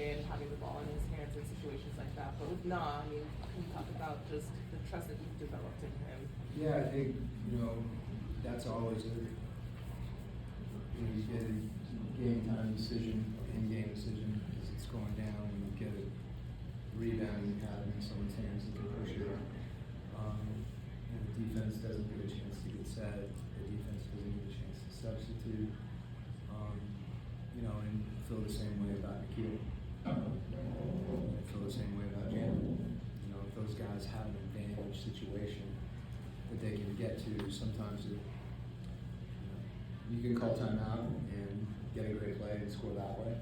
in, having the ball in his hands in situations like that. But with Nah, I mean, can you talk about just the trust that you've developed in him? Yeah, I think, that's always you get a game time decision, in-game decision, as it's going down, and you get a rebound, you have it in someone's hands that can push it. And the defense doesn't get a chance to get set, the defense doesn't get a chance to substitute, and feel the same way about Nikhil. Feel the same way about Jalen. If those guys have an advantage situation that they can get to, sometimes you can call timeout and get a great play and score that way.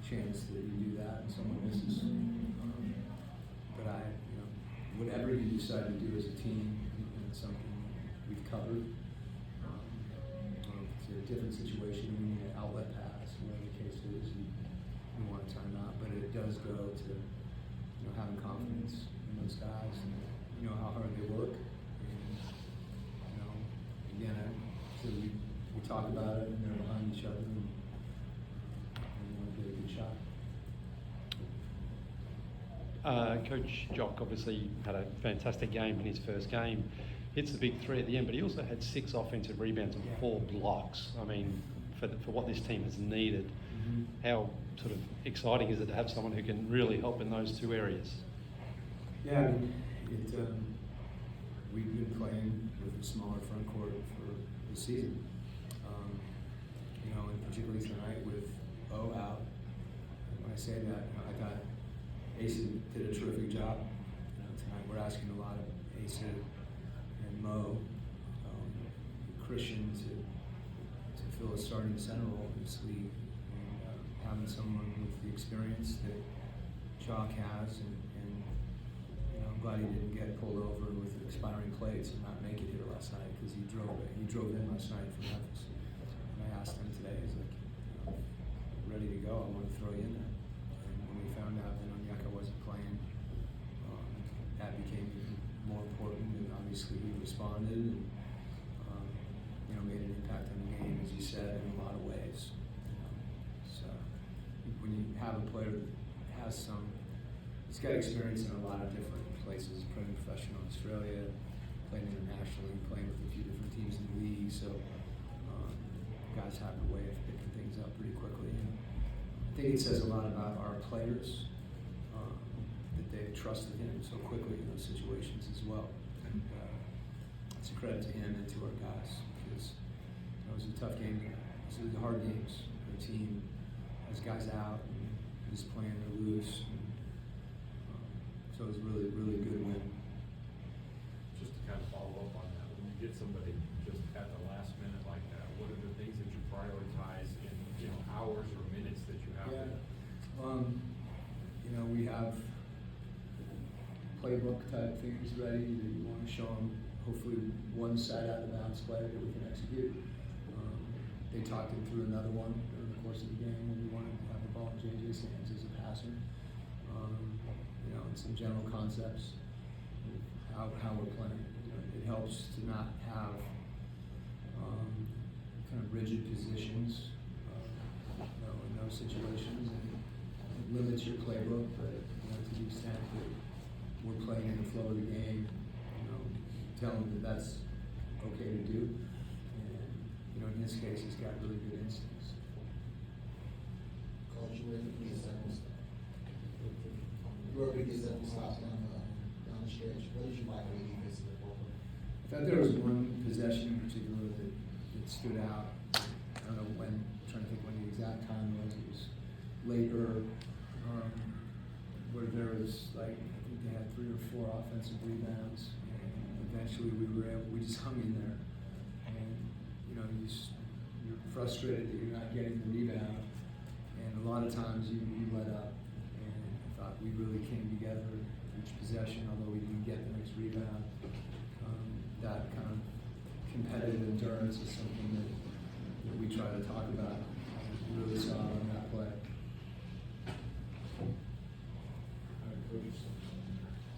Chance that you do that and someone misses. But whatever you decide to do as a team, it's something we've covered. It's a different situation, you need an outlet pass, whatever the case is, you want a timeout, but it does go to having confidence in those guys and how hard they work. And again, so we talk about it and they're behind each other and want to get a good shot. Coach Jock obviously had a fantastic game in his first game. Hits the big three at the end, but he also had 6 offensive rebounds and 4 blocks. I mean, for what this team has needed, how sort of exciting is it to have someone who can really help in those 2 areas? Yeah, I mean, we've been playing with a smaller front court for the season. And particularly tonight with O out. When I say that, I thought Asa did a terrific job. Tonight we're asking a lot of Asa and Mo, Christian to fill a starting center role in this league. And having someone with the experience that Jock has, and I'm glad he didn't get pulled over with expiring plates and not make it here last night because he drove in last night from Memphis. And I asked him today, he's like, ready to go, I want to throw you in there. And when we found out that Onyeka wasn't playing, that became even more important, and obviously he responded and made an impact on the game, as you said, in a lot of ways. So when you have a player that has he's got experience in a lot of different places, playing professional in Australia, playing internationally, playing with a few different teams in the league, so guys have a way of picking things up pretty quickly. And I think it says a lot about our players that they've trusted him so quickly in those situations as well. And it's a credit to him and to our guys, because it was a tough game. It was hard games. The team has guys out and is playing or loose. So it was really, really good win. Just to kind of follow up on that, when you get somebody just at the last minute like that, what are the things that you prioritize in hours or minutes that you have? Yeah. We have playbook type things ready that you want to show them. Hopefully, one side out of bounds play that we can execute. They talked him through another one during the course of the game when we wanted to have the ball in JJ's hands as a passer. And some general concepts of how we're playing. It helps to not have kind of rigid positions in those situations, and it limits your playbook. But to the extent that we're playing in the flow of the game, tell them that that's okay to do. And in this case, he's got really good instincts. Coach, you were pretty simple stuff. You were pretty simple stuff down the stretch. What did you like with the defensive performance? I thought there was one possession in particular that stood out. I don't know when, I'm trying to think when the exact time was. It was later, where there was I think they had 3 or 4 offensive rebounds, and eventually we just hung in there. And you're frustrated that you're not getting the rebound, and a lot of times you let up. And I thought we really came together each possession, although we didn't get the next rebound. That kind of competitive endurance is something that we try to talk about. We really saw on that play.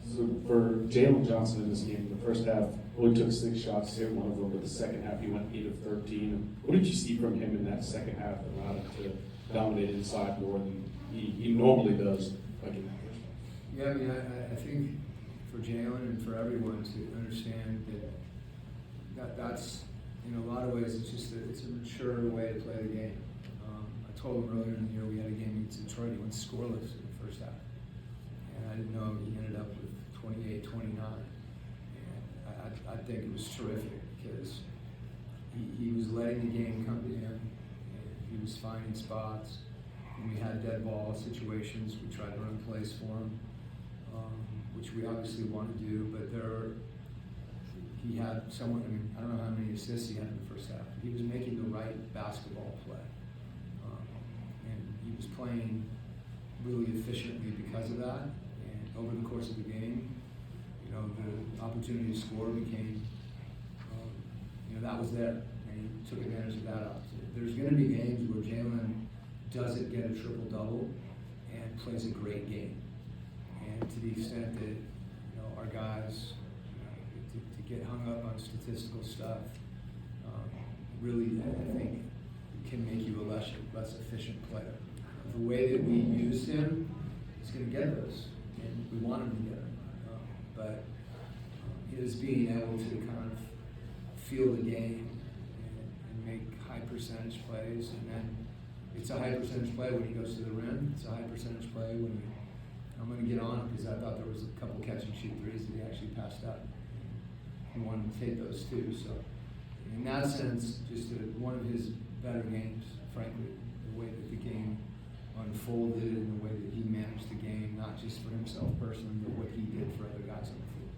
So For Jalen Johnson in this game, in the first half, only took 6 shots, hit one of them, but the second half he went 8 of 13. What did you see from him in that second half that allowed him to dominate inside more than he normally does, like in that first half? Yeah, I mean, I think for Jalen and for everyone to understand that's in a lot of ways it's a mature way to play the game. I told him earlier in the year we had a game against Detroit. He went scoreless in the first half, and I didn't know he ended up with 28, 29. And I think it was terrific because he was letting the game come to him, and he was finding spots. When we had dead ball situations, we tried to run plays for him, which we obviously want to do, but he had someone, I mean, I don't know how many assists he had in the first half. He was making the right basketball play. And he was playing really efficiently because of that. And over the course of the game, you know, the opportunity to score became, that was there. And he took advantage of that. There's going to be games where Jalen doesn't get a triple-double and plays a great game. And to the extent that, our guys, to get hung up on statistical stuff, really, I think, can make you a less efficient player. The way that we used him, he's going to get those, and we want him to get them. But his being able to kind of feel the game and make high percentage plays, and then it's a high percentage play when he goes to the rim. It's a high percentage play when I'm going to get on him because I thought there was a couple catch and shoot threes that he actually passed up. He wanted to take those too. So in that sense, just one of his better games, frankly, the way that the game unfolded and the way that he managed the game, not just for himself personally, but what he did for other guys on the field.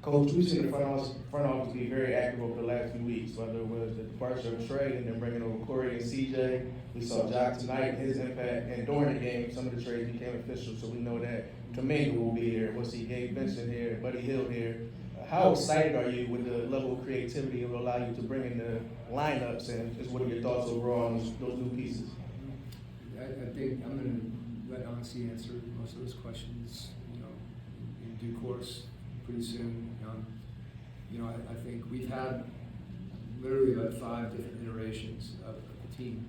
Coach, we've seen the front office be very active over the last few weeks, whether it was the departure of Trey and then bringing over Corey and CJ. We saw Jock tonight, his impact, and during the game, some of the trades became official, so we know that Domingo will be here. We'll see Gabe Vincent here, Buddy Hield here. How excited are you with the level of creativity it will allow you to bring in the lineups, and just what are your thoughts overall on those new pieces? I think I'm going to let Ansi answer most of those questions, in due course, pretty soon. I think we've had literally about 5 different iterations of the team,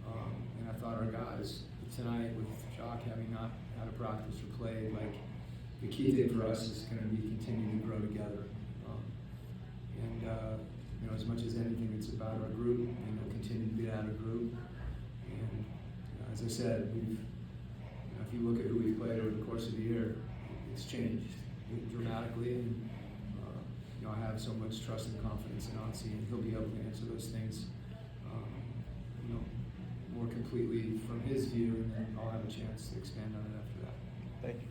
and I thought our guys tonight with Jock having not had a practice or played, like the key thing for us is going to be continuing to grow together. As much as anything, it's about our group, and we'll continue to be out of group. And as I said, if you look at who we've played over the course of the year, it's changed dramatically. And I have so much trust and confidence in Ansi, and he'll be able to answer those things, more completely from his view, and then I'll have a chance to expand on it after that. Thank you.